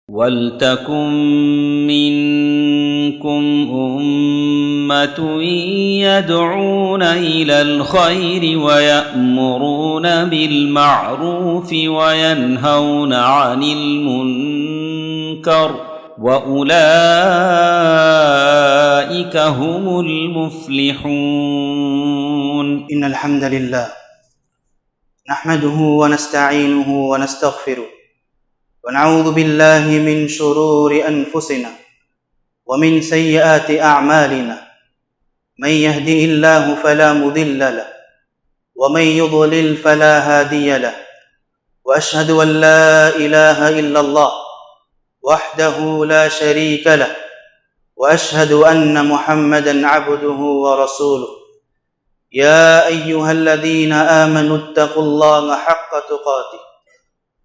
وَلْتَكُنْ مِنْكُمْ أُمَّةٌ يَدْعُونَ إِلَى الْخَيْرِ وَيَأْمُرُونَ بِالْمَعْرُوفِ وَيَنْهَوْنَ عَنِ الْمُنْكَرِ وَأُولَئِكَ هُمُ الْمُفْلِحُونَ. إن الحمد لله نحمده ونستعينه ونستغفره ونعوذ بالله من شرور أنفسنا ومن سيئات أعمالنا. من يهده الله فلا مضل له ومن يضلل فلا هادي له. وأشهد أن لا إله إلا الله وحده لا شريك له وأشهد أن محمدا عبده ورسوله. يا أيها الذين آمنوا اتقوا الله حق تقاته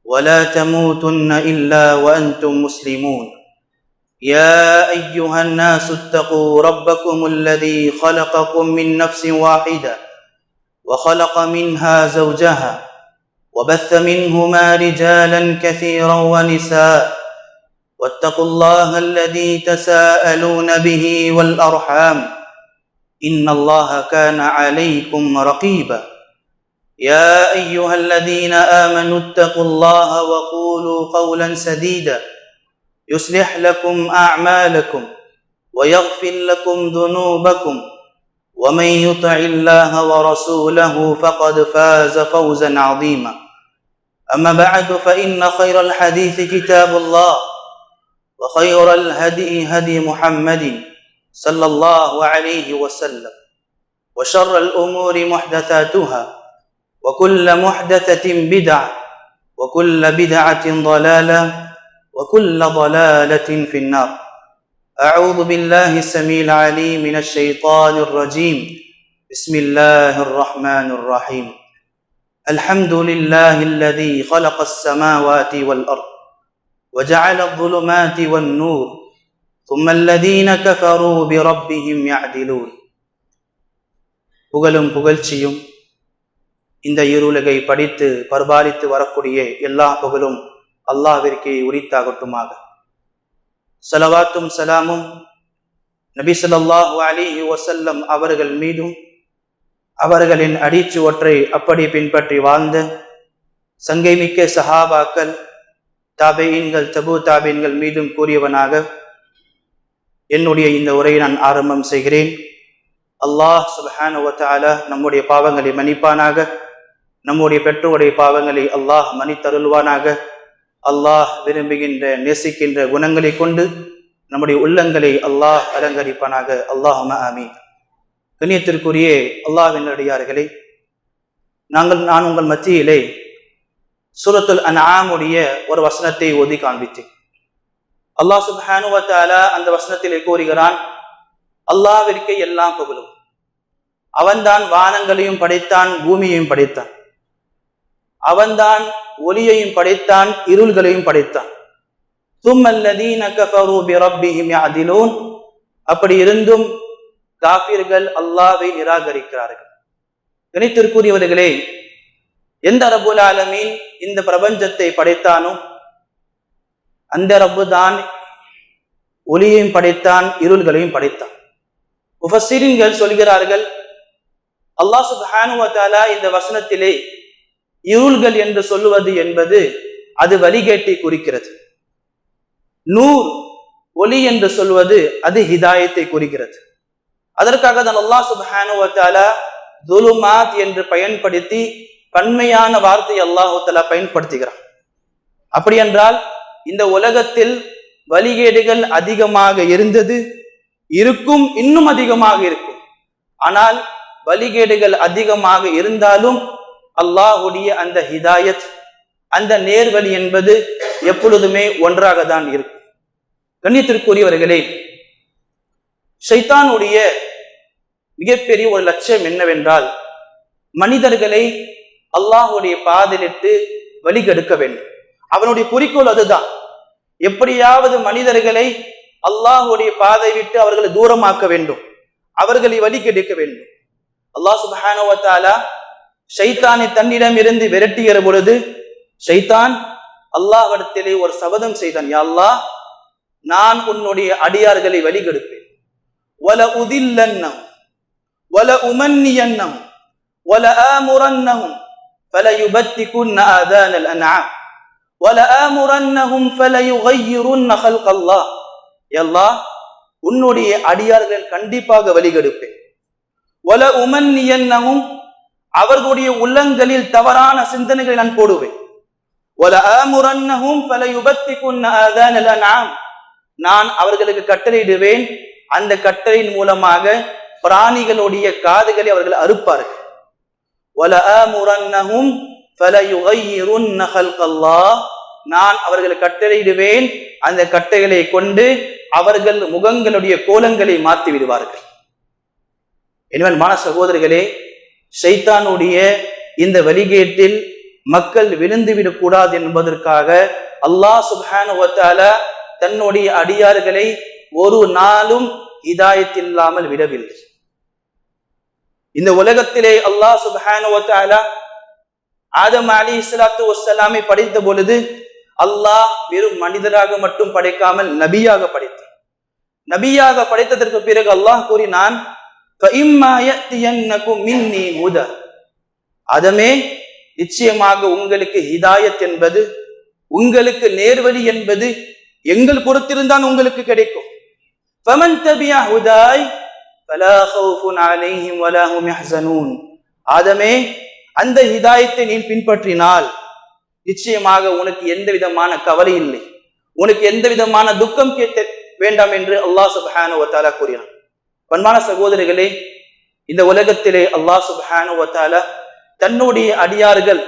ولا تموتن إلا وأنتم مسلمون. يا أيها الناس اتقوا ربكم الذي خلقكم من نفس واحدة وخلق منها زوجها وبث منهما رجالا كثيرا ونساء. واتقوا الله الذي تساءلون به والأرحام إن الله كان عليكم رقيبا. يا أيها الذين آمنوا اتقوا الله وقولوا قولا سديدا يصلح لكم أعمالكم ويغفر لكم ذنوبكم ومن يطع الله ورسوله فقد فاز فوزا عظيما. أما بعد فإن خير الحديث كتاب الله وخير الهدي هدي محمد صلى الله عليه وسلم وشر الأمور محدثاتها وكل محدثة بدعة وكل بدعة ضلالة وكل ضلالة في النار. أعوذ بالله السميع العليم من الشيطان الرجيم. بسم الله الرحمن الرحيم. الحمد لله الذي خلق السماوات والأرض وجعل الظلمات والنور ثم الذين كفروا بربهم يعدلون. புகழும் புகழ்ச்சியும் இந்த இருளகை படித்து பரிபாலித்து வரக்கூடிய எல்லா புகழும் அல்லாஹ்விற்கே உரித்தாகட்டுமாக. ஸலவாத்தும் சலாமும் நபி ஸல்லல்லாஹு அலைஹி வஸல்லம் அவர்கள் மீதும் அவர்களின் அடிச்சுவற்றை அப்படி பின்பற்றி வாழ்ந்த சங்கைமிக்க சஹாபாக்கள் தாபீன்கள் தபு தாபீன்கள் மீதும் கூறியவனாக என்னுடைய இந்த உரையை நான் ஆரம்பம் செய்கிறேன். அல்லாஹ் சுப்ஹானஹு வ தஆலா நம்முடைய பாவங்களை மன்னிப்பானாக. நம்முடைய பெற்றோருடைய பாவங்களை அல்லாஹ் மன்னித்தருள்வானாக. அல்லாஹ் விரும்புகின்ற நேசிக்கின்ற குணங்களை கொண்டு நம்முடைய உள்ளங்களை அல்லாஹ் அலங்கரிப்பானாக. அல்லாஹும்ம ஆமீன். கண்ணியத்திற்குரிய அல்லாஹ்வின் அடியார்களே, நான் உங்கள் மத்தியிலே சூரத்துல் அன்ஆமுடைய ஒரு வசனத்தை ஓதி காண்பித்தேன். அல்லாஹ் சுப்ஹானஹு வ தஆலா அந்த வசனத்திலே கூறுகிறான், அல்லாஹ்விற்கே எல்லாம் புகழும். அவன்தான் வானங்களையும் படைத்தான், பூமியையும் படைத்தான். அவன்தான் ஒளியையும் படைத்தான், இருள்களையும் படைத்தான். தும்மல்லதீன கஃபரு பிரப்பிஹிம் யஅதிலூன். அப்படி இருந்தும் காஃபிர்கள் அல்லாஹ்வை நிராகரிக்கிறார்கள். கணித்திற்குரியவர்களே, எந்த ரப்புல் ஆலமீன் இந்த பிரபஞ்சத்தை படைத்தானோ அந்த ரப்பு தான் ஒளியையும் படைத்தான், இருள்களையும் படைத்தான். முஃபஸ்ஸிரீன்கள் சொல்கிறார்கள், அல்லாஹ் சுப்ஹானஹு வ தஆலா இந்த வசனத்திலே இருள்கள் என்று சொல்லுவது என்பது அது வழிகேட்டை குறிக்கிறது. நூர் ஒளி என்று சொல்வது அது ஹிதாயத்தை குறிக்கிறது. அதற்காக தான் அல்லாஹ் சுப்ஹானஹு வ தஆலா துலுமாத் என்று பயன்படுத்தி பன்மையான வார்த்தை அல்லாஹ் தஆலா பயன்படுத்துகிறார். அப்படி என்றால் இந்த உலகத்தில் வழிகேடுகள் அதிகமாக இருந்தது, இருக்கும், இன்னும் அதிகமாக இருக்கும். ஆனால் வழிகேடுகள் அதிகமாக இருந்தாலும் அல்லாஹுடைய அந்த ஹிதாயத், அந்த நேர்வழி என்பது எப்பொழுதுமே ஒன்றாக தான் இருக்கும். கண்ணியத்திற்குரியவர்களே, ஷைத்தானுடைய மிகப்பெரிய ஒரு லட்சியம் என்னவென்றால் மனிதர்களை அல்லாஹுடைய பாதையிலிட்டு வழிகெடுக்க வேண்டும். அவனுடைய குறிக்கோள் அதுதான். எப்படியாவது மனிதர்களை அல்லாஹுடைய பாதை விட்டு அவர்களை தூரமாக்க வேண்டும், அவர்களை வழிகெடுக்க வேண்டும். அல்லாஹ் சுப்ஹானஹு வ தஆலா ஷைத்தானை தன்னிடம் இருந்து விரட்டுகிற பொழுது ஷைத்தான் அல்லாஹ்விடத்திலே ஒரு சபதம் செய்தான், யா அல்லாஹ், நான் உன்னுடைய அடியார்களை வழிகெடுப்பேன். வல உதில்லன்னஹும் வல உமன்னியன்னஹும் வல ஆமுரன்னஹும் ஃபலயுபத்திகுன்ன ஆதானல் அன்ஆம் வல ஆமுரன்னஹும் ஃபலயுகையிருன்ன ஹல்கல்லாஹ். யா அல்லாஹ், உன்னுடைய அடியார்கள் கண்டிப்பாக வழிகெடுப்பேன். வல உமன்னியன்னஹும், அவர்களுடைய உள்ளங்களில் தவறான சிந்தனைகளை நான் போடுவேன். வல ஆமுரன்னஹும் ஃபலயுபத்திகுன்ன ஆதானல் அன்ஆம், நான் அவர்களுக்கு கட்டளையிடுவேன், அந்த கட்டளையின் மூலமாக பிராணிகளுடைய காதுகளை அவர்கள் அறுப்பார்கள். வல ஆமுரன்னஹும் ஃபலயுகையிருன்ன ஹல்கல்லாஹ், நான் அவர்களுக்கு கட்டளையிடுவேன், அந்த கட்டளைகளை கொண்டு அவர்கள் முகங்களுடைய கோலங்களை மாற்றி விடுவார்கள். எனவே மான சகோதரர்களே, ஷைத்தானுடைய இந்த வழிகேட்டில் மக்கள் விழுந்துவிடக் கூடாது என்பதற்காக அல்லாஹ் சுப்ஹானஹு வ தஆலா தன்னுடைய அடியார்களை ஒரு நாளும் ஹிதாயத் இல்லாமல் விடவில்லை. இந்த உலகத்திலே அல்லாஹ் சுப்ஹானஹு வ தஆலா ஆதம் அலைஹிஸ்ஸலாத்து வஸ்ஸலாமை படைத்த பொழுது அல்லாஹ் வெறும் மனிதராக மட்டும் படைக்காமல் நபியாக படைத்தார். நபியாக படைத்ததற்கு பிறகு அல்லாஹ் கூறினான், ஃபஇம்மா யஅதியன்னகும் மின்னி ஹுதா, ஆதமே, நிச்சயமாக உங்களுக்கு ஹிதாயத் என்பது, உங்களுக்கு நேர்வழி என்பது எங்கள் புறத்திலிருந்தான் உங்களுக்கு கிடைக்கும். ஃபமன் தபிஅ ஹுதாய் ஃபலா கௌஃபுன் அலைஹிம் வலா ஹும் யஹ்ஸனூன், ஆதமே, அந்த ஹிதாயத்தை நீ பின்பற்றினால் நிச்சயமாக உனக்கு எந்த விதமான கவலை இல்லை, உனக்கு எந்த விதமான துக்கம் கேட்க வேண்டாம் என்று அல்லாஹ் சுப்ஹானஹு வ தஆலா கூறினான். பண்பான சகோதரர்களே, இந்த உலகத்திலே அல்லாஹ் சுப்ஹானஹு வ தஆலா தன்னுடைய அடியார்கள்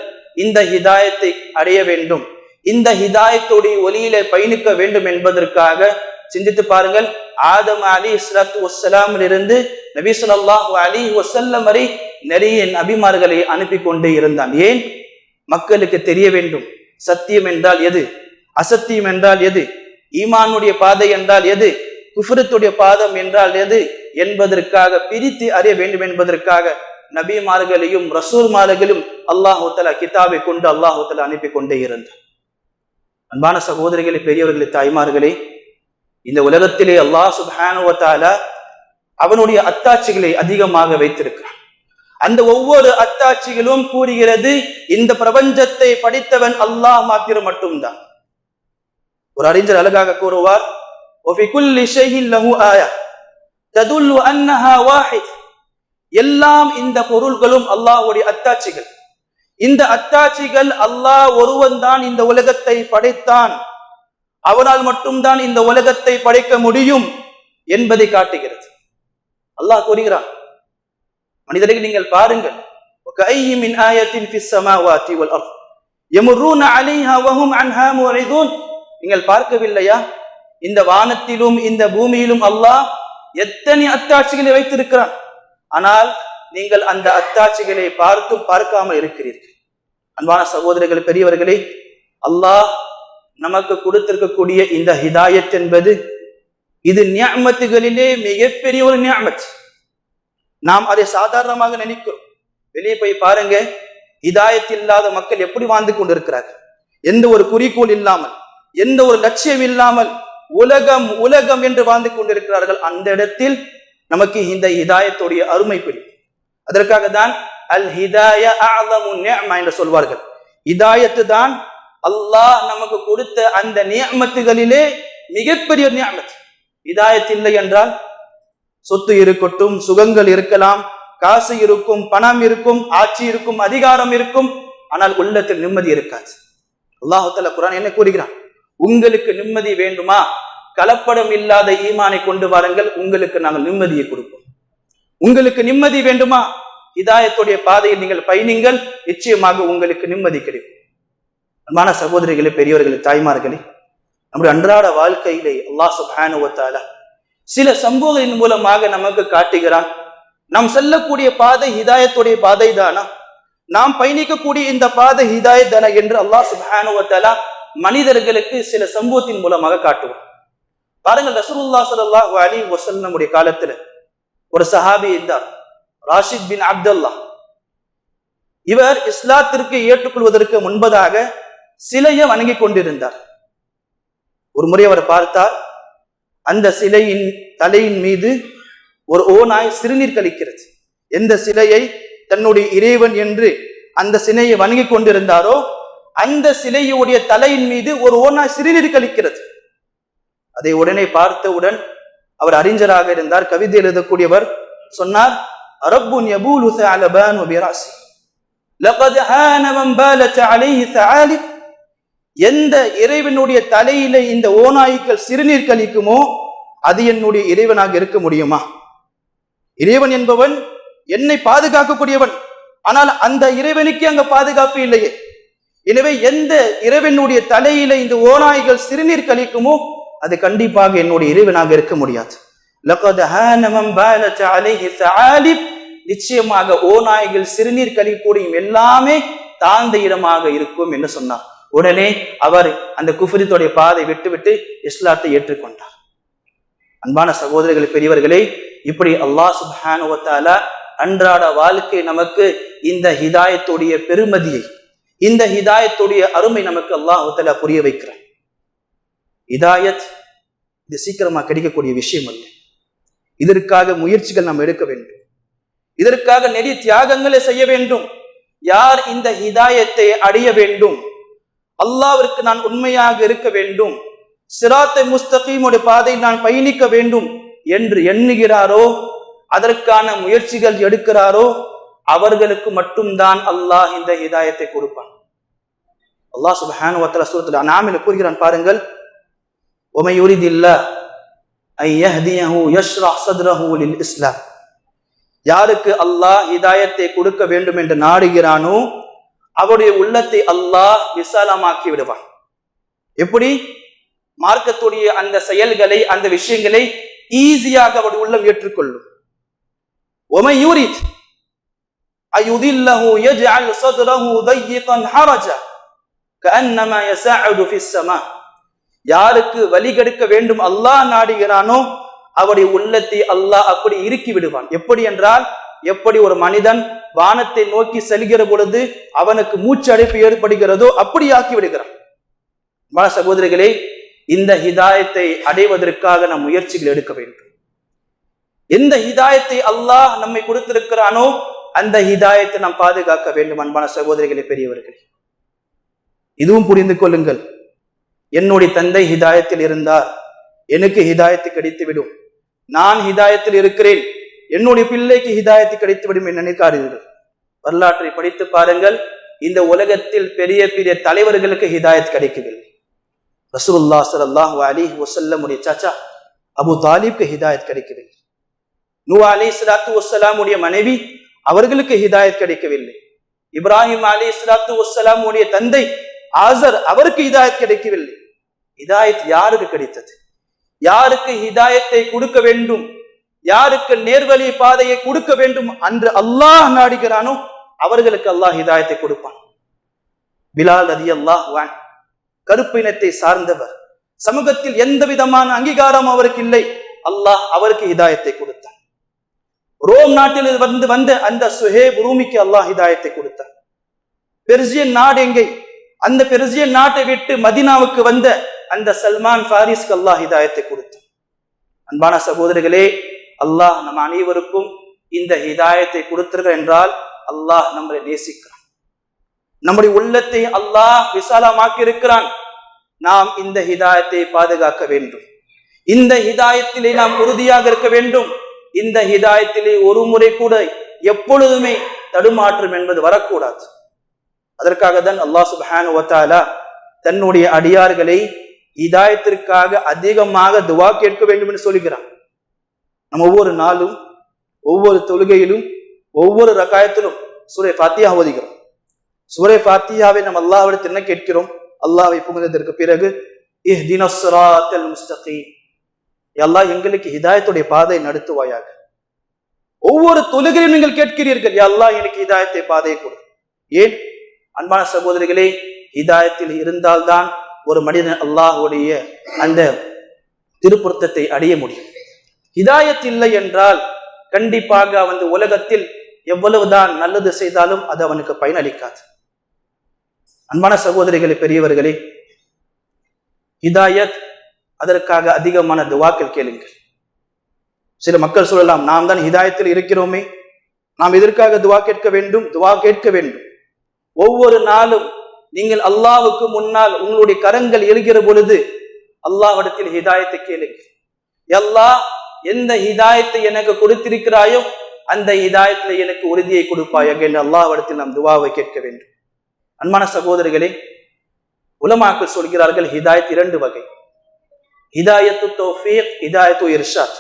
இந்த ஹிதாயத்தை அடைய வேண்டும், இந்த ஹிதாயத்துடைய ஒளியிலே பயணிக்க வேண்டும் என்பதற்காக சிந்தித்து பாருங்கள். ஆதம் அலைஹிஸ்ஸலாத்து வஸ்ஸலாமிலிருந்து நபி ஸல்லல்லாஹு அலைஹி வஸல்லம் வரை நிறைய நபிமார்களை அனுப்பி கொண்டே இருந்தான். ஏன்? மக்களுக்கு தெரிய வேண்டும், சத்தியம் என்றால் எது, அசத்தியம் என்றால் எது, ஈமானுடைய பாதை என்றால் எது, குஃப்ருடைய பாதம் என்றால் எது என்பதற்காக பிரித்து அறிய வேண்டும் என்பதற்காக நபிமார்களையும் ரசூல்மார்களையும் அல்லாஹு தஆலா கிதாபை கொண்டு அல்லாஹு தஆலா அனுப்பி கொண்டே இருந்தார். அன்பான சகோதரிகளே, பெரியவர்களே, தாய்மார்களே, இந்த உலகத்திலே அல்லாஹ் சுப்ஹானஹு வ தஆலா அவனுடைய அத்தாட்சிகளை அதிகமாக வைத்திருக்கிறான். அந்த ஒவ்வொரு அத்தாட்சிகளும் கூறுகிறது, இந்த பிரபஞ்சத்தை படைத்தவன் அல்லாஹ் மாத்திரம் மட்டும்தான். ஒரு அறிஞர் அழகாக கூறுவார், وفي كل شيء له آية تدل أنها واحد, எல்லாம் இந்த பொருள்களும் அல்லாஹ்வுடைய அத்தாட்சிகள். இந்த அத்தாட்சிகள் அல்லாஹ் ஒருவன் தான் இந்த உலகத்தை படைத்தான், அவனால் மட்டும்தான் இந்த உலகத்தை படைக்க முடியும் என்பதை காட்டுகிறது. அல்லாஹ் கூறுகிறான், மனிதர்கள் நீங்கள் பாருங்கள், وكأي من آية في السماوات والأرض يمرون عليها وهم عنها معرضون, நீங்கள் பார்க்கவில்லையா, இந்த வானத்திலும் இந்த பூமியிலும் அல்லாஹ் எத்தனை அத்தாட்சிகளை வைத்திருக்கிறான், ஆனால் நீங்கள் அந்த அத்தாட்சிகளை பார்க்காமல் இருக்கிறீர்கள். அன்பான சகோதரர்களே, பெரியவர்களே, அல்லாஹ் நமக்கு கொடுத்திருக்கக்கூடிய இந்த ஹிதாயத் என்பது இது நிஅமத்துகளிலே மிகப்பெரிய ஒரு நிஅமத். நாம் அதை சாதாரணமாக நினைக்கிறோம். வெளியே போய் பாருங்க, ஹிதாயத் இல்லாத மக்கள் எப்படி வாழ்ந்து கொண்டிருக்கிறார்கள். எந்த ஒரு குறிக்கோள் இல்லாமல், எந்த ஒரு லட்சியம் இல்லாமல் உலகம் உலகம் என்று வாழ்ந்து கொண்டிருக்கிறார்கள். அந்த இடத்தில் நமக்கு இந்த ஹிதாயத்துடைய அருமை புரியும். அதற்காக தான் அல் ஹிதாய அஅஸமு நிஅமா என்று சொல்வார்கள். ஹிதாயத்து தான் அல்லாஹ் நமக்கு கொடுத்த அந்த நிஅமத்துகளிலே மிகப்பெரிய நிஅமத். ஹிதாயத் இல்லை என்றால் சொத்து இருக்கட்டும், சுகங்கள் இருக்கலாம், காசு இருக்கும், பணம் இருக்கும், ஆட்சி இருக்கும், அதிகாரம் இருக்கும், ஆனால் உள்ளத்தில் நிம்மதி இருக்காது. அல்லாஹ் தஆலா குர்ஆன் என்ன கூறுகிறான், உங்களுக்கு நிம்மதி வேண்டுமா, கலப்படம் இல்லாத ஈமானை கொண்டு வாருங்கள், உங்களுக்கு நாங்கள் நிம்மதியை கொடுப்போம். உங்களுக்கு நிம்மதி வேண்டுமா, ஹிதாயத்துடைய பாதையில் நீங்கள் பயணிங்கள், நிச்சயமாக உங்களுக்கு நிம்மதி கிடைக்கும். அன்பான சகோதரிகளே, பெரியவர்களே, தாய்மார்களே, நம்முடைய அன்றாட வாழ்க்கையிலே அல்லாஹ் சுப்ஹானஹு வ தஆலா சில சம்பவங்களின் மூலமாக நமக்கு காட்டுகிறான், நாம் செல்லக்கூடிய பாதை ஹிதாயத்துடைய பாதை தானா, நாம் பயணிக்கக்கூடிய இந்த பாதை ஹிதாயத் தானா என்று அல்லாஹ் சுப்ஹானஹு வ தஆலா மனிதர்களுக்கு சில சம்பவத்தின் மூலமாக காட்டுவார். பாருங்கள், ரசூலுல்லாஹ் ஸல்லல்லாஹு அலைஹி வஸல்லம் உடைய காலத்துல ஒரு சஹாபி இருந்தார், ராஷித் பின் அப்துல்லா. இவர் இஸ்லாத்திற்கு ஏற்றுக்கொள்வதற்கு முன்பதாக சிலையை வணங்கி கொண்டிருந்தார். ஒரு முறை அவர் பார்த்தார், அந்த சிலையின் தலையின் மீது ஒரு ஓநாய் சிறுநீர் கழிக்கிறது. எந்த சிலையை தன்னுடைய இறைவன் என்று அந்த சிலையை வணங்கி கொண்டிருந்தாரோ அந்த சிலையுடைய தலையின் மீது ஒரு ஓநாய் சிறுநீர் கழிக்கிறது. அதை உடனே பார்த்தவுடன், அவர் அறிஞராக இருந்தார், கவிதை எழுதக்கூடியவர், சொன்னார், ரப்புன் யபூலு ஸஅலபான் வபிராஸி லகத் ஹான மன் பாலத் அலைஹி ஸஆலிப். எந்த இறைவனுடைய தலையில இந்த ஓநாய்கள் சிறுநீர் கழிக்குமோ அது என்னுடைய இறைவனாக இருக்க முடியுமா? இறைவன் என்பவன் என்னை பாதுகாக்கக்கூடியவன், ஆனால் அந்த இறைவனுக்கு அங்க பாதுகாப்பு இல்லையே. எனவே எந்த இறைவனுடைய தலையில இந்த ஓநாய்கள் சிறுநீர் கழிக்குமோ அது கண்டிப்பாக என்னுடைய இறைவனாக இருக்க முடியாது. லகத் ஹான மன் பாலத் அலைஹி ஸஆலிப். நிச்சயமாக ஓநாய்கள் சிறுநீர் கழிக்கூடிய எல்லாமே தாழ்ந்த இடமாக இருக்கும் என்று சொன்னார். உடனே அவர் அந்த குஃப்ரித்துடைய பாதை விட்டுவிட்டு இஸ்லாத்தை ஏற்றுக்கொண்டார். அன்பான சகோதரர்கள், பெரியவர்களே, இப்படி அல்லாஹ் சுப்ஹானஹு வ தஆலா அன்றாட வாழ்க்கை நமக்கு இந்த ஹிதாயத்துடைய பெருமதியை, இந்த ஹிதாயத்துடைய அருமை நமக்கு அல்லாஹ் தஆலா புரிய வைக்கிறார். ஹிதாயத் இது சீக்கிரமா கிடைக்கக்கூடிய விஷயம் அல்ல. இதற்காக முயற்சிகள் நாம் எடுக்க வேண்டும், இதற்காக நிறைய தியாகங்களை செய்ய வேண்டும். யார் இந்த ஹிதாயத்தை அடைய வேண்டும், அல்லாஹ்விற்கு நான் உண்மையாக இருக்க வேண்டும், சிராத்தை முஸ்தகீமுடைய பாதையில் நான் பயணிக்க வேண்டும் என்று எண்ணுகிறாரோ, அதற்கான முயற்சிகள் எடுக்கிறாரோ, அவர்களுக்கு மட்டும்தான் அல்லாஹ் இந்த ஹிதாயத்தை கொடுப்பான். அல்லாஹ் சுப்ஹானஹு வ தஆலா சூரத்துல் அன்ஆமில் கூறுகிறான், பாருங்கள், وَمَن يُرِدِ اللَّهُ أَن يَهْدِيَهُ يَشْرَحْ صَدْرَهُ لِلْإِسْلَامِ. யாருக்கு அல்லாஹ் ஹிதாயத்தை கொடுக்க வேண்டும் என்று நாடுகிறானோ அவருடைய உள்ளத்தை அல்லாஹ் விசாலமாக்கி விடுவான். எப்படி? மார்க்கத்துடைய அந்த செயல்களை, அந்த விஷயங்களை ஈஸியாக அவருடைய உள்ளம் ஏற்றுக்கொள்ளும். وَمَن يُرِدْ أَن يُضِلَّهُ يَجْعَلْ صَدْرَهُ ضَيِّقًا حَرَجًا كَأَنَّمَا يَصَعَّدُ فِي السَّمَاءِ. யாருக்கு வழிகெடுக்க வேண்டும் அல்லாஹ் நாடுகிறானோ அவருடைய உள்ளத்தை அல்லாஹ் அப்படி இறுக்கி விடுவான். எப்படி என்றால், எப்படி ஒரு மனிதன் வானத்தை நோக்கி செல்கிற பொழுது அவனுக்கு மூச்சு அடைப்பு ஏற்படுகிறதோ அப்படி ஆக்கி விடுகிறான். சகோதரிகளே, இந்த ஹிதாயத்தை அடைவதற்காக நாம் முயற்சிகள் எடுக்க வேண்டும். எந்த ஹிதாயத்தை அல்லாஹ் நம்மை கொடுத்திருக்கிறானோ அந்த ஹிதாயத்தை நாம் பாதுகாக்க வேண்டும். அன்பான சகோதரிகளே, பெரியவர்களே, இதுவும் புரிந்து கொள்ளுங்கள். என்னுடைய தந்தை ஹிதாயத்தில் இருந்தார், எனக்கு ஹிதாயத்து கிடைத்துவிடும், நான் ஹிதாயத்தில் இருக்கிறேன், என்னுடைய பிள்ளைக்கு ஹிதாயத்து கிடைத்துவிடும் என்று நினைக்காதீர்கள். வரலாற்றை படித்து பாருங்கள். இந்த உலகத்தில் பெரிய பெரிய தலைவர்களுக்கு ஹிதாயத் கிடைக்கவில்லை. ரசூலுல்லாஹ் ஸல்லல்லாஹு அலைஹி வஸல்லம் உடைய சாச்சா அபூ தாலிப்க்கு ஹிதாயத் கிடைக்கவில்லை. நூஹ் அலைஹிஸ்ஸலாத்து வஸ்ஸலாம் உடைய மனைவி, அவர்களுக்கு ஹிதாயத் கிடைக்கவில்லை. இப்ராஹிம் அலைஹிஸ்ஸலாத்து வஸ்ஸலாம் உடைய தந்தை ஆசர், அவருக்கு ஹிதாயத் கிடைக்கவில்லை. ஹிதாயத் யாருக்கு கிடைத்தது? யாருக்கு ஹிதாயத்தை கொடுக்க வேண்டும், யாருக்கு நேர்வழி பாதையை கொடுக்க வேண்டும் அன்று அல்லாஹ் நாடுகிறானோ அவர்களுக்கு அல்லாஹ் ஹிதாயத்தை கொடுப்பான். பிலால் ரலியல்லாஹு அன்ஹு கருப்பு இனத்தை சார்ந்தவர், சமூகத்தில் எந்த விதமான அங்கீகாரம் அவருக்கு இல்லை, அல்லாஹ் அவருக்கு ஹிதாயத்தை கொடுத்தான். ரோம் நாட்டில் வந்த அந்த சுஹேப் ரூமிக்கு அல்லாஹ் ஹிதாயத்தை கொடுத்தான். பெர்சியன் நாடு எங்கே? அந்த பெர்சியன் நாட்டை விட்டு மதீனாவுக்கு வந்த அந்த சல்மான் ஃபாரிஸ்க்கு அல்லாஹ் ஹிதாயத்தை கொடுத்தான். அன்பான சகோதரர்களே, அல்லாஹ் நம் அனைவருக்கும் இந்த ஹிதாயத்தை கொடுத்திருக்கிறார் என்றால் அல்லாஹ் நம்மளை நேசிக்கிறான், நம்முடைய உள்ளத்தை அல்லாஹ் விசாலமாக்கி இருக்கிறான். நாம் இந்த ஹிதாயத்தை பாதுகாக்க வேண்டும். இந்த ஹிதாயத்திலே நாம் உறுதியாக இருக்க வேண்டும். இந்த ஹிதாயத்திலே ஒரு முறை கூட எப்பொழுதுமே தடுமாற்றம் என்பது வரக்கூடாது. அதற்காக தான் அல்லாஹ் சுப்ஹானஹு வ தஆலா தன்னுடைய அடியார்களை ஹிதாயத்திற்காக அதிகமாக துஆ கேட்க வேண்டும் என்று சொல்கிறான். நம்ம ஒவ்வொரு நாளும், ஒவ்வொரு தொழுகையிலும், ஒவ்வொரு ரகாயத்திலும் சூரே ஃபாத்திஹா ஓதுகிறோம். சூரே ஃபாத்திஹாவை நம்ம அல்லாஹ்விடத்தில் என்ன கேட்கிறோம்? அல்லாஹ்வை புகழ்ந்ததற்கு பிறகு இஹ்தினஸ் ஸிராத்தல் முஸ்தகீம், அல்லாஹ் எங்களுக்கு ஹிதாயத்துடைய பாதை நடத்துவாயாக. ஒவ்வொரு தொழுகையிலும் நீங்கள் கேட்கிறீர்கள், யா அல்லாஹ் எனக்கு ஹிதாயத்தை பாதையை கொடு. ஏன்? அன்பான சகோதரிகளே, ஹிதாயத்தில் இருந்தால்தான் ஒரு மனிதன் அல்லாஹ்வுடைய அந்த திருப்பொருத்தத்தை அடைய முடியும். ஹிதாயத் இல்லை என்றால் கண்டிப்பாக அவன் உலகத்தில் எவ்வளவுதான் நல்லது செய்தாலும் அது அவனுக்கு பயனளிக்காது. அன்பான சகோதரிகளே, பெரியவர்களே, ஹிதாயத், அதற்காக அதிகமான துவாக்கள் கேளுங்கள். சில மக்கள் சொல்லலாம், நாம் தான் ஹிதாயத்தில் இருக்கிறோமே, நாம் எதற்காக துவா கேட்க வேண்டும்? துவா கேட்க வேண்டும். ஒவ்வொரு நாளும் நீங்கள் அல்லாஹ்வுக்கு முன்னால் உங்களுடைய கரங்கள் எழுகிற பொழுது அல்லாஹ்விடத்தில் ஹிதாயத்தை கேளுங்கள். அல்லாஹ் எந்த ஹிதாயத்தை எனக்கு கொடுத்திருக்கிறாயோ அந்த ஹிதாயத்துல எனக்கு உறுதியை கொடுப்பாயாக என்று அல்லாஹ்விடத்தில் நாம் துவாவை கேட்க வேண்டும். அன்பான சகோதரிகளே, உலமாக்கள் சொல்கிறார்கள், ஹிதாயத் இரண்டு வகை. ஹிதாயத்து தௌஃபீக், ஹிதாயத்து இர்ஷாத்.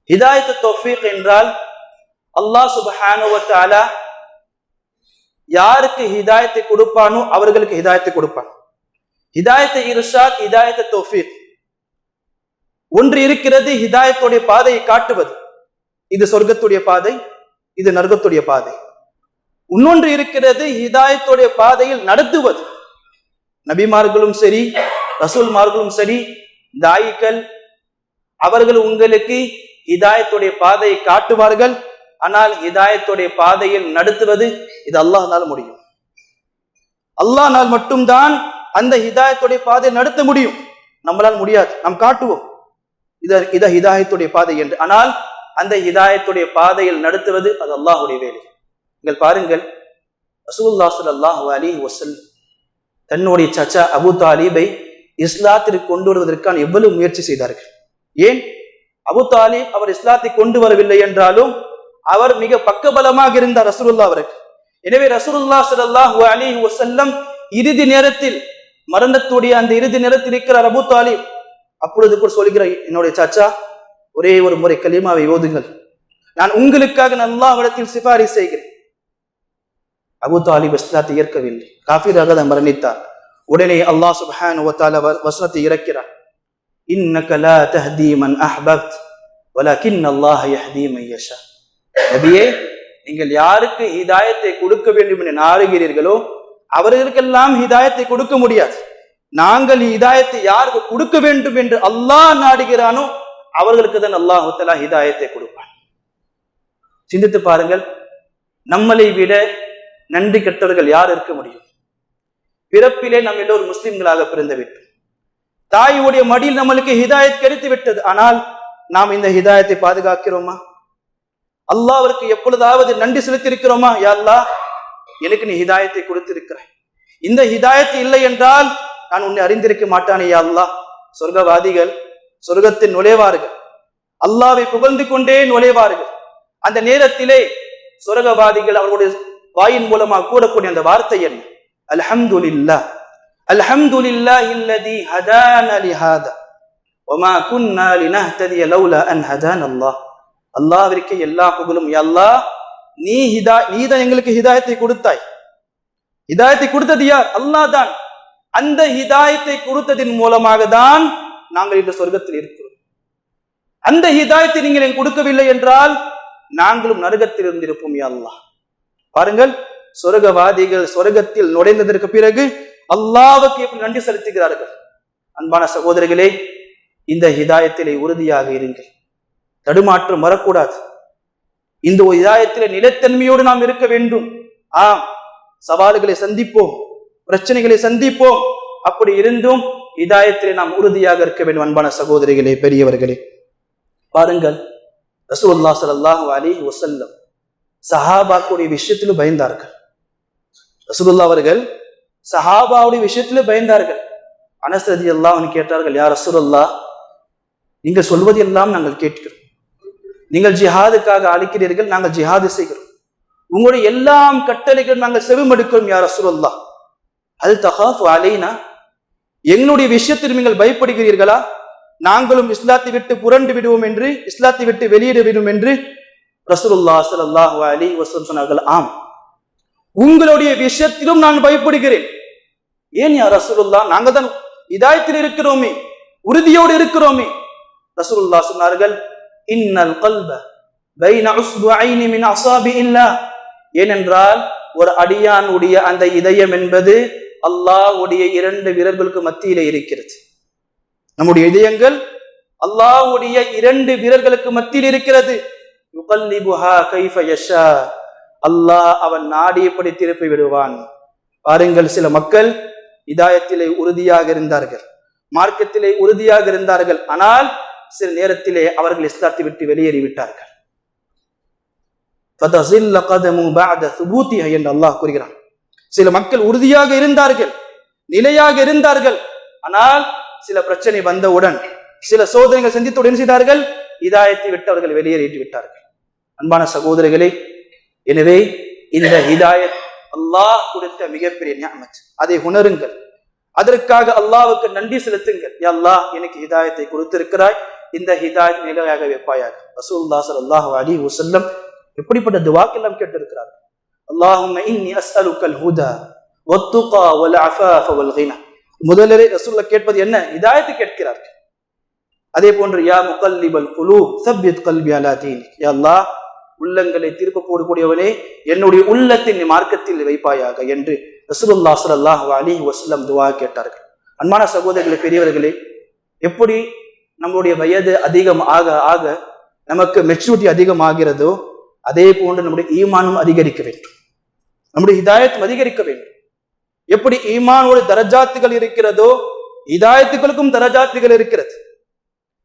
ஹிதாயத்து தௌஃபீக் என்றால் அல்லாஹ் சுப்ஹானஹு வ தஆலா யாருக்கு ஹிதாயத்தை கொடுப்பானோ அவர்களுக்கு ஹிதாயத்தை கொடுப்பான். ஹிதாயத்து இர்ஷாத், ஹிதாயத்து தௌஃபீக். ஒன்று இருக்கிறது ஹிதாயத்துடைய பாதையை காட்டுவது, இது சொர்க்கத்துடைய பாதை, இது நரகத்துடைய பாதை. இன்னொன்று இருக்கிறது ஹிதாயத்துடைய பாதையில் நடத்துவது. நபிமார்களும் சரி, ரசூல்மார்களும் சரி, தாயிகள், அவர்கள் உங்களுக்கு ஹிதாயத்துடைய பாதையை காட்டுவார்கள். ஆனால் ஹிதாயத்துடைய பாதையில் நடத்துவது இது அல்லாஹ்னால் முடியும். அல்லாஹ்னால் மட்டும்தான் அந்த ஹிதாயத்துடைய பாதையை நடத்த முடியும். நம்மளால் முடியாது. நாம் காட்டுவோம் இத ஹிதாயத்துடைய பாதை என்று. ஆனால் அந்த ஹிதாயத்துடைய பாதையில் நடத்துவது அது அல்லாஹ்வுடைய வேலை. நீங்கள் பாருங்கள், ரசூலுல்லாஹி ஸல்லல்லாஹு அலைஹி வஸல்லம் தன்னுடைய சச்சா அபூ தாலிபை இஸ்லாத்திற்கு கொண்டு வருவதற்கான எவ்வளவு முயற்சி செய்தார்கள். ஏன்? அபூ தாலிப் அவர் இஸ்லாத்தை கொண்டு வரவில்லை என்றாலும் அவர் மிக பக்கபலமாக இருந்தார் ரசூலுல்லாஹ் அவருக்கு. எனவே ரசூலுல்லாஹி ஸல்லல்லாஹு அலைஹி வஸல்லம் இறுதி நேரத்தில், மரணத்துடைய அந்த இறுதி நேரத்தில் இருக்கிறார் அபூ தாலிப். அப்பொழுது கூட சொல்கிறார், என்னுடைய சாச்சா, ஒரே ஒரு முறை கலிமாவை ஓதுங்கள், நான் உங்களுக்காக அல்லாஹ்விடத்தில் சிபாரிசு செய்கிறேன். அபூ தாலிப் இஸ்லாத்தை ஏற்கவில்லை, காஃபிராக தான் மரணித்தார். உடனே அல்லாஹ் சுப்ஹானஹு வ தஆலா வசனத்தை இறக்கிறார், இன்னக லா தஹ்தி மன் அஹ்பப்த் வலக்கின் அல்லாஹ் யஹ்தி மன் யஷா. நபியே, நீங்கள் யாருக்கு ஹிதாயத்தை கொடுக்க வேண்டும் என்று நாடுகிறீர்களோ அவர்களுக்கெல்லாம் ஹிதாயத்தை கொடுக்க முடியாது. நாங்கள் ஹிதாயத்தை யாருக்கு கொடுக்க வேண்டும் என்று அல்லாஹ் நாடுகிறானோ அவர்களுக்கு தான் அல்லாஹ் தஆலா ஹிதாயத்தை கொடுப்பான். சிந்தித்து பாருங்கள், நம்மளை விட நன்றி கெட்டவர்கள் யார் இருக்க முடியும்? பிறப்பிலே நாம் எல்லோரும் முஸ்லிம்களாக பிறந்து விட்டோம். தாயுடைய மடியில் நம்மளுக்கு ஹிதாயத் கிடைத்து விட்டது. ஆனால் நாம் இந்த ஹிதாயத்தை பாதுகாக்கிறோமா? அல்லாஹ்விற்கு எப்பொழுதாவது நன்றி செலுத்தியிருக்கிறோமா? யா அல்லாஹ், எனக்கு நீ ஹிதாயத்தை கொடுத்திருக்கிறாய், இந்த ஹிதாயத்து இல்லை என்றால் நான் உன்னை அறிந்திருக்க மாட்டானே யா அல்லாஹ். சொர்க்கவாதிகள் சொர்க்கத்தில் நுழைவார்கள், அல்லாஹ்வை புகழ்ந்து கொண்டே நுழைவார்கள். அந்த நேரத்திலே சொர்க்கவாதிகள் அவர்களுடைய வாயின் மூலமாக கூறக்கூடிய அந்த வார்த்தை என்ன? அல்ஹம்துலில்லாஹ், அல்ஹம்துலில்லாஹில்லதீ ஹதானா லிஹாதா வமா குன்னா லினஹ்ததிய லௌலா அன் ஹதானல்லாஹ். அல்லாஹ்விற்கு எல்லா புகழும். யா அல்லாஹ், நீதான் எங்களுக்கு ஹிதாயத்தை கொடுத்தாய். ஹிதாயத்தை கொடுத்தது யார்? அல்லாஹ் தான். அந்த ஹிதாயத்தை கொடுத்ததின் மூலமாக தான் நாங்கள் இந்த சொர்க்கத்தில் இருக்கிறோம். அந்த ஹிதாயத்தை நீங்கள் எனக்கு கொடுக்கவில்லை என்றால் நாங்களும் நரகத்தில் இருந்திருப்போம். யா அல்லாஹ். பாருங்கள், சொர்க்கவாதிகள் சொர்க்கத்தில் நுழைந்ததற்கு பிறகு அல்லாஹ்வுக்கு எப்படி நன்றி செலுத்துகிறார்கள். அன்பான சகோதரர்களே, இந்த ஹிதாயத்திலே உறுதியாக இருங்கள், தடுமாற்றம் வரக்கூடாது. இந்த ஹிதாயத்திலே நிலைத்தன்மையோடு நாம் இருக்க வேண்டும். ஆம், சவால்களை சந்திப்போம், பிரச்சனைகளை சந்திப்போம். அப்படி இருந்தும் ஹிதாயத்திலே நாம் உறுதியாக இருக்க வேண்டும். அன்பான சகோதரிகளே, பெரியவர்களே, பாருங்கள், ரசூலுல்லாஹி ஸல்லல்லாஹு அலைஹி வஸல்லம் சஹாபாக்களுடைய விஷயத்திலும் பயந்தார்கள். ரசூலுல்லாஹ் அவர்கள் சஹாபாவுடைய விஷயத்திலும் பயந்தார்கள். அனஸ் ரலியல்லாஹு அன்ஹு கேட்டார்கள், யா ரசூலுல்லாஹ், நீங்கள் சொல்வது எல்லாம் நாங்கள் கேட்கிறோம், நீங்கள் ஜிஹாதுக்காக அழைக்கிறீர்கள், நாங்கள் ஜிஹாது செய்கிறோம், உங்களுடைய எல்லாம் கட்டளைகள் நாங்கள் செவிமடுக்கிறோம். யா ரசூலுல்லாஹ், அது தகாஃபு அலைனா, எங்களுடைய விஷயத்தில் நீங்கள் பயப்படுகிறீர்களா? நாங்களும் இஸ்லாத்தை விட்டு புரண்டு விடுவோம் என்று, இஸ்லாத்தை விட்டு வெளியிட விடும் என்று ரசூலுல்லாஹி ஸல்லல்லாஹு அலைஹி வஸல்லம் சொன்னார்கள். ஆம், உங்களுடைய விஷயத்திலும் நான் பயப்படுகிறேன். ஏன் யா ரசூலுல்லாஹ், நாங்க தான் ஹிதாயத்தில் இருக்கிறோமே, உறுதியோடு இருக்கிறோமே. ரசூலுல்லாஹ் சொன்னார்கள், இன்னல் கல்ப பைன உஸ்புஐனி மின் அஸாபில்லாஹ். ஏனென்றால் ஒரு அடியானுடைய அந்த இதயம் என்பது அல்லாஹ்வுடைய 2 விரல்களுக்கு மத்தியிலே இருக்கிறது. நம்முடைய இதயங்கள் அல்லாஹ்வுடைய 2 விரல்களுக்கு மத்தியில் இருக்கிறது. யுகல்லிபுஹா கைஃப யஷா, அல்லாஹ் அவன் நாடியபடி திருப்பி விடுவான். பாருங்கள், சில மக்கள் ஹிதாயத்திலே உறுதியாக இருந்தார்கள், மார்க்கத்திலே உறுதியாக இருந்தார்கள். ஆனால் சில நேரத்திலே அவர்கள் இஸ்லாத்தை விட்டு வெளியேறிவிட்டார்கள். என்று அல்லாஹ் கூறுகிறான். சில மக்கள் உறுதியாக இருந்தார்கள், நிலையாக இருந்தார்கள். ஆனால் சில பிரச்சனை வந்தவுடன், சில சோதனைகள் சந்தித்துடன் செய்தார்கள், ஹிதாயத்தை விட்டு அவர்கள் வெளியேறிட்டு விட்டார்கள். அன்பான சகோதரர்களே, எனவே இந்த ஹிதாயத் அல்லாஹ் கொடுத்த மிகப்பெரிய நிஅமத். அதை உணருங்கள், அதற்காக அல்லாஹ்வுக்கு நன்றி செலுத்துங்கள். யா அல்லாஹ், எனக்கு ஹிதாயத்தை கொடுத்திருக்கிறாய், இந்த ஹிதாயத் நிலையாக வைப்பாயாக. ரசூலுல்லாஹி ஸல்லல்லாஹு அலைஹி வஸல்லம் எப்படிப்பட்ட துஆக்கள் கேட்டிருக்கிறார்கள். அல்லாஹும்ம இன்னி அஸ்அலுக்கல் ஹுதா வத்துகா வல் அஃபாஃப வல் கினா. முதலிலே ரசூலுல்லாஹ் கேட்பது என்ன? ஹிதாயத்தை கேட்கிறார்கள். அதே போன்று யா முகல்லிபல் குலூப் சப்பித் கல்பி அலா தீனிக். யா அல்லாஹ், உள்ளங்களை திருப்ப போடக்கூடியவனே, என்னுடைய உள்ளத்தை நீ மார்க்கத்தில் வைப்பாயாக என்று ரசூலுல்லாஹி ஸல்லல்லாஹு அலைஹி வஸல்லம் துஆ கேட்டார்கள். அன்பான சகோதரர்களே, பெரியவர்களே, எப்படி நம்முடைய வயது அதிகம் ஆக ஆக நமக்கு மெச்சூரிட்டி அதிகமாகிறதோ, அதே போன்று நம்முடைய ஈமானும் அதிகரிக்க வேண்டும், நம்முடைய ஹிதாயத்தும் அதிகரிக்க வேண்டும். எப்படி ஈமானோட தரஜாத்துகள் இருக்கிறதோ, ஹிதாயத்துகளுக்கும் தரஜாத்துகள் இருக்கிறது.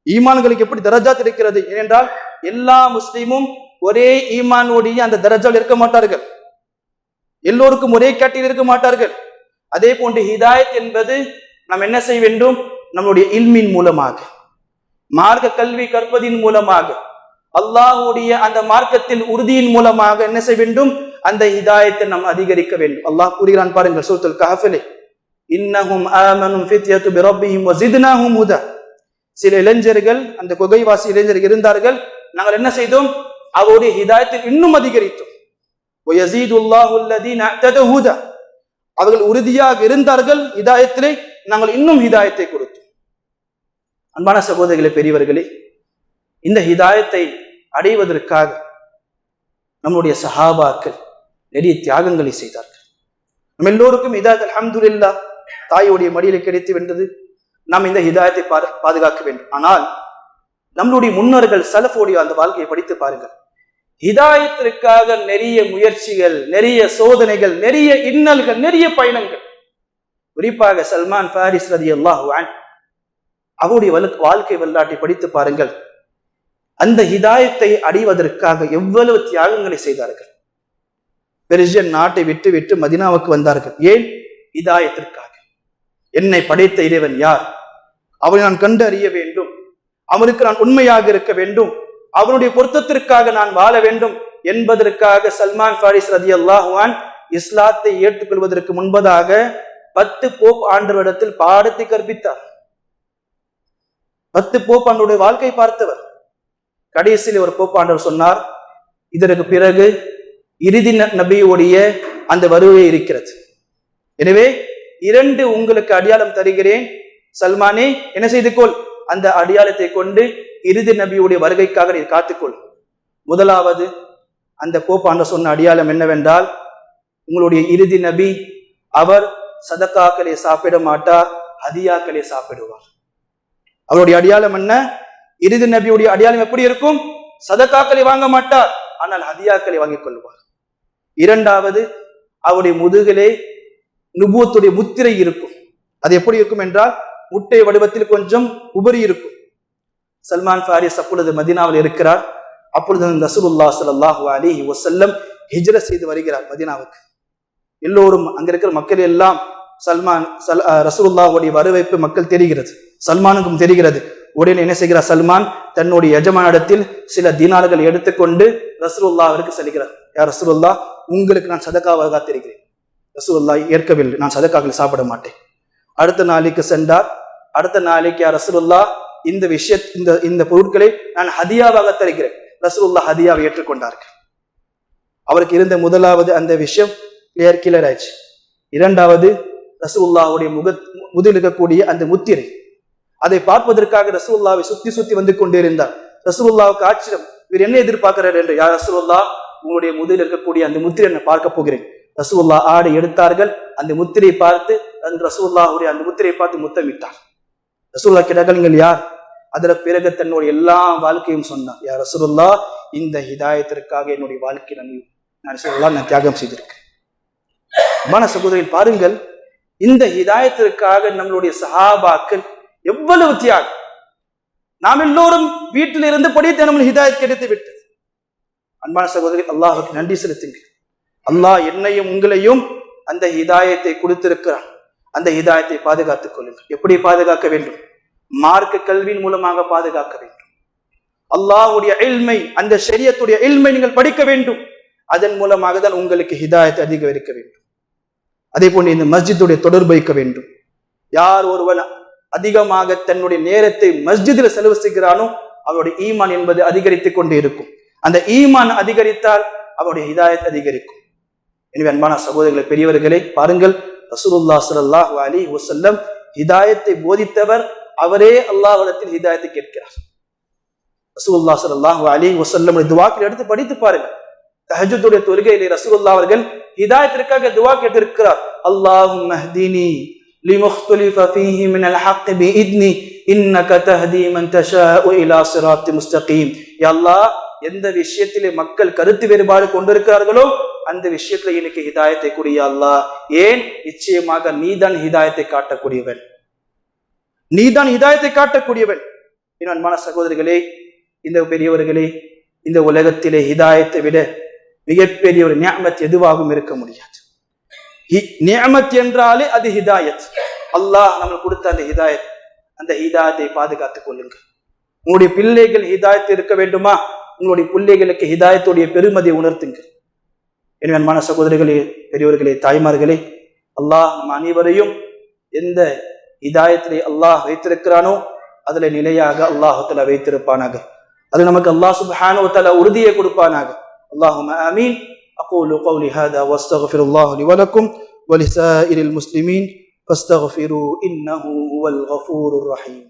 ஈமான்களுக்கு எப்படி தரஜாத் இருக்கிறது? ஏனென்றால் எல்லா முஸ்லீமும் ஒரே ஈமானோடைய அந்த தரஜாவில் இருக்க மாட்டார்கள், எல்லோருக்கும் ஒரே கேட்டகரியில் இருக்க மாட்டார்கள். அதே போன்று ஹிதாயத் என்பது நாம் என்ன செய்ய வேண்டும்? நம்முடைய இல்மின் மூலமாக, மார்க்க கல்வி கற்பதின் மூலமாக, அல்லாஹ்வுடைய அந்த மார்க்கத்தில் உறுதியின் மூலமாக என்ன செய்ய வேண்டும்? அந்த ஹிதாயத்தை நாம் அதிகரிக்க வேண்டும். அல்லாஹ் கூறுகிறான், பாருங்கள், சூரத்துல் கஹ்ஃபிலே, இன்னஹும் ஆமனு ஃபித்யத்து பிரப்பிஹிம் வஸித்னாஹும் ஹுதா. சில இளைஞர்கள், அந்த குகைவாசி இளைஞர்கள் இருந்தார்கள், நாங்கள் என்ன செய்தோம்? அவருடைய ஹிதாயத்தை இன்னும் அதிகரித்தோம். அவர்கள் உறுதியாக இருந்தார்கள் ஹிதாயத்திலே, நாங்கள் இன்னும் ஹிதாயத்தை கொடுத்தோம். அன்பான சகோதரர்களே, பெரியவர்களே, இந்த ஹிதாயத்தை அடைவதற்காக நம்முடைய சஹாபாக்கள் நிறைய தியாகங்களை செய்தார்கள். நம்ம எல்லோருக்கும் ஹிதாயத் அல்ஹம்துலில்லாஹ் தாயுடைய மடியிலே கிடைத்து வென்றது. நாம் இந்த ஹிதாயத்தை பாதுகாக்க வேண்டும். ஆனால் நம்மளுடைய முன்னோர்கள் சலஃபோடைய அந்த வாழ்க்கையை படித்து பாருங்கள். ஹிதாயத்திற்காக நிறைய முயற்சிகள், நிறைய சோதனைகள், நிறைய இன்னல்கள், நிறைய பயணங்கள். குறிப்பாக சல்மான் ஃபாரிஸ் ரலியல்லாஹு அன்ஹு அவருடைய வாழ்க்கை வரலாற்றை படித்து பாருங்கள். அந்த ஹிதாயத்தை அடைவதற்காக எவ்வளவு தியாகங்களை செய்தார்கள். பெர்ஷியன் நாட்டை விட்டு விட்டு மதீனாவுக்கு வந்தார்கள். ஏன்? ஹிதாயத்திற்காக. என்னை படைத்த இறைவன் யார்? அவரை நான் கண்டு அறிய வேண்டும், அவருக்கு நான் உண்மையாக இருக்க வேண்டும், அவருடைய பொருத்தத்திற்காக நான் வாழ வேண்டும் என்பதற்காக சல்மான் ஃபாரிஸ் ரலியல்லாஹு அன்ஹு இஸ்லாத்தை ஏற்றுக்கொள்வதற்கு முன்பதாக 10 போப் ஆண்டவரிடத்தில் பாடத்தை கற்பித்தார். 10 போப் ஆண்டவருடைய வாழ்க்கை பார்த்தவர். கடைசியில் ஒரு போப் ஆண்டவர் சொன்னார், இதற்கு பிறகு இறுதி நபியுடைய அந்த வருகை இருக்கிறது. எனவே 2 உங்களுக்கு அடையாளம் தருகிறேன், சல்மானே என்ன செய்து கொள், அந்த அடையாளத்தை கொண்டு இறுதி நபியுடைய வருகைக்காக நீ காத்துக்கொள். முதலாவது அந்த போப்பாண்ட சொன்ன அடையாளம் என்னவென்றால், உங்களுடைய இறுதி நபி அவர் சதக்காக்களை சாப்பிட மாட்டார், ஹதியாக்களை சாப்பிடுவார். அவருடைய அடையாளம் என்ன? இறுதி நபியுடைய அடையாளம் எப்படி இருக்கும்? சதக்காக்களை வாங்க மாட்டார், ஆனால் ஹதியாக்களை வாங்கிக் கொள்வார். இரண்டாவது, அவருடைய முதுகிலே நுபுவத்துடைய முத்திரை இருக்கும். அது எப்படி இருக்கும் என்றால், முட்டை வடிவத்தில் கொஞ்சம் உபரி இருக்கும். சல்மான் ஃபாரிஸ் அப்பொழுது மதீனாவில் இருக்கிறார். அப்பொழுது ரசூலுல்லாஹி ஸல்லல்லாஹு அலைஹி வஸல்லம் ஹிஜ்ரத் செய்து வருகிறார் மதீனாவுக்கு. எல்லோரும் அங்க இருக்கிற மக்கள் எல்லாம் ரசூலுல்லாஹுடைய வரவேற்பு மக்கள் தெரிகிறது, சல்மானுக்கும் தெரிகிறது. உடனே என்ன செய்கிறார்? சல்மான் தன்னுடைய எஜமானிடத்தில் சில தீனார்கள் எடுத்துக்கொண்டு ரசூலுல்லாஹ்விற்கு செல்கிறார். யார் ரசூலுல்லாஹ், உங்களுக்கு நான் சதக்காவாக தெரிகிறேன். ரசூலுல்லாஹ் ஏற்கவில்லை, நான் சதக்காக்களை சாப்பிட மாட்டேன். அடுத்த நாளைக்கு சென்றார். அடுத்த நாளைக்கு யார் ரசூலுல்லாஹ், இந்த பொருட்களை நான் ஹதியாவாக தருகிறேன். ரசூலுல்லாஹ் ஹதியாவை ஏற்றுக்கொண்டார்கள். அவருக்கு இருந்த முதலாவது அந்த விஷயம் கிளியர் ஆயிடுச்சு. இரண்டாவது, ரசூலுல்லாஹுடைய முதில் இருக்கக்கூடிய அந்த முத்திரை, அதை பார்ப்பதற்காக ரசூலுல்லாஹ்வை சுத்தி வந்து கொண்டிருந்தார். ரசூலுல்லாஹ்வுக்கு ஆச்சரியம், இவர் என்ன எதிர்பார்க்கிறார் என்று. யார் ரசூலுல்லாஹ், உங்களுடைய முதில் இருக்கக்கூடிய அந்த முத்திரை நான் பார்க்க போகிறேன். ரசூலுல்லாஹ் ஆடை எடுத்தார்கள். அந்த முத்திரை பார்த்து, அந்த ரசூலுல்லாஹுடைய அந்த முத்திரை பார்த்து முத்தமிட்டார். ரசூலுல்லாஹ் கேட்டார்கள், நீங்கள் யார்? அதற்கு பிறகு தன்னுடைய எல்லா வாழ்க்கையும் சொன்னார். யார் ரசூலுல்லாஹ், இந்த ஹிதாயத்திற்காக என்னுடைய வாழ்க்கை நான் தியாகம் செய்திருக்கேன். சகோதரில் பாருங்கள், இந்த ஹிதாயத்திற்காக நம்மளுடைய சஹாபாக்கள் எவ்வளவு தியாகம். நாம் எல்லோரும் வீட்டில் இருந்து படித்து நம்ம ஹிதாயத் கிடைத்து விட்டது. அன்பான சகோதரி, அல்லாஹ்வுக்கு நன்றி செலுத்துங்கள். அல்லாஹ் என்னையும் உங்களையும் அந்த ஹிதாயத்தை கொடுத்திருக்கிறான். அந்த ஹிதாயத்தை பாதுகாத்துக் கொள்ளுங்கள். எப்படி பாதுகாக்க வேண்டும்? மார்க்க கல்வியின் மூலமாக பாதுகாக்க வேண்டும். அல்லாஹ்வுடைய இல்மை, அந்த ஷரியத்துடைய இல்மை நீங்கள் படிக்க வேண்டும். அதன் மூலமாக தான் உங்களுக்கு ஹிதாயத்தை அதிகரிக்க வேண்டும். அதே போன்று இந்த மஸ்ஜிதுடைய தொடர்பு வைக்க வேண்டும். யார் ஒருவன் அதிகமாக தன்னுடைய நேரத்தை மஸ்ஜிதில் செலவு செய்கிறானோ அவருடைய ஈமான் என்பது அதிகரித்துக் கொண்டே இருக்கும். அந்த ஈமான் அதிகரித்தால் அவருடைய ஹிதாயத் அதிகரிக்கும். எனவே அன்பான சகோதரர்களை, பெரியவர்களை பாருங்கள், ரசூலுல்லாஹ் ஸல்லல்லாஹு அலைஹி வஸல்லம் ஹிதாயத்தை போதித்தவர். அவரே அல்லாஹ்விடத்தில் ஹிதாயத்தை கேட்கிறார். ரசூலுல்லாஹ் ஸல்லல்லாஹு அலைஹி வஸல்லம் துஆக்கள் எடுத்து படித்து பாருங்கள். தஹஜ்ஜுடைய தொழுகையிலே ரசூலுல்லாஹ் அவர்கள் ஹிதாயத்திற்காக துஆ கேட்டிருக்கிறார். அல்லாஹும்ம ஹ்தினி லிமுக்தலிஃப ஃபீஹி மினல் ஹக் பிஇத்னி இன்னக தஹ்தி மன் தஷாஉ இலா ஸிராத்தி முஸ்தகீம். யா அல்லாஹ், எந்த விஷயத்திலே மக்கள் கருத்து வேறுபாடு கொண்டிருக்கிறார்களோ அந்த விஷயத்துல எனக்கு ஹிதாயத்தை கூடிய அல்லாஹ். ஏன்? நிச்சயமாக நீதான் ஹிதாயத்தை காட்டக்கூடியவன், நீதான் ஹிதாயத்தை காட்டக்கூடியவன். அன்பான சகோதரிகளே, இந்த பெரியவர்களே, இந்த உலகத்திலே ஹிதாயத்தை விட மிகப்பெரிய ஒரு நிஅமத் எதுவாகவும் இருக்க முடியாது. நிஅமத் என்றாலே அது ஹிதாயத். அல்லாஹ் நம்மளுக்கு கொடுத்த அந்த ஹிதாயத், அந்த ஹிதாயத்தை பாதுகாத்துக் கொள்ளுங்கள். உங்களுடைய பிள்ளைகள் ஹிதாயத்து இருக்க வேண்டுமா? உங்களுடைய பிள்ளைகளுக்கு ஹிதாயத்துடைய பெருமதியை உணர்த்துங்கள். எனவே அன்பான சகோதரிகளே, பெரியவர்களே, தாய்மார்களே, அல்லாஹ் நம் அனைவரையும் எந்த ஹிதாயத்திலே அல்லாஹ் வைத்திருக்கிறானோ அதுல நிலையாக அல்லாஹுத்தஆலா வைத்திருப்பானாக. அது நமக்கு அல்லாஹ் சுப்ஹானஹு வ தஆலா உறுதியை கொடுப்பானாக. அல்லாஹும்ம ஆமீன். அகூலு கௌலி ஹாதா வஸ்தக்ஃபிருல்லாஹ லி வ லக்கும் வ லிசாயிரில் முஸ்லிமீன் ஃபஸ்தக்ஃபிரு இன்னஹு ஹுவல் கஃபூருர் ரஹீம்.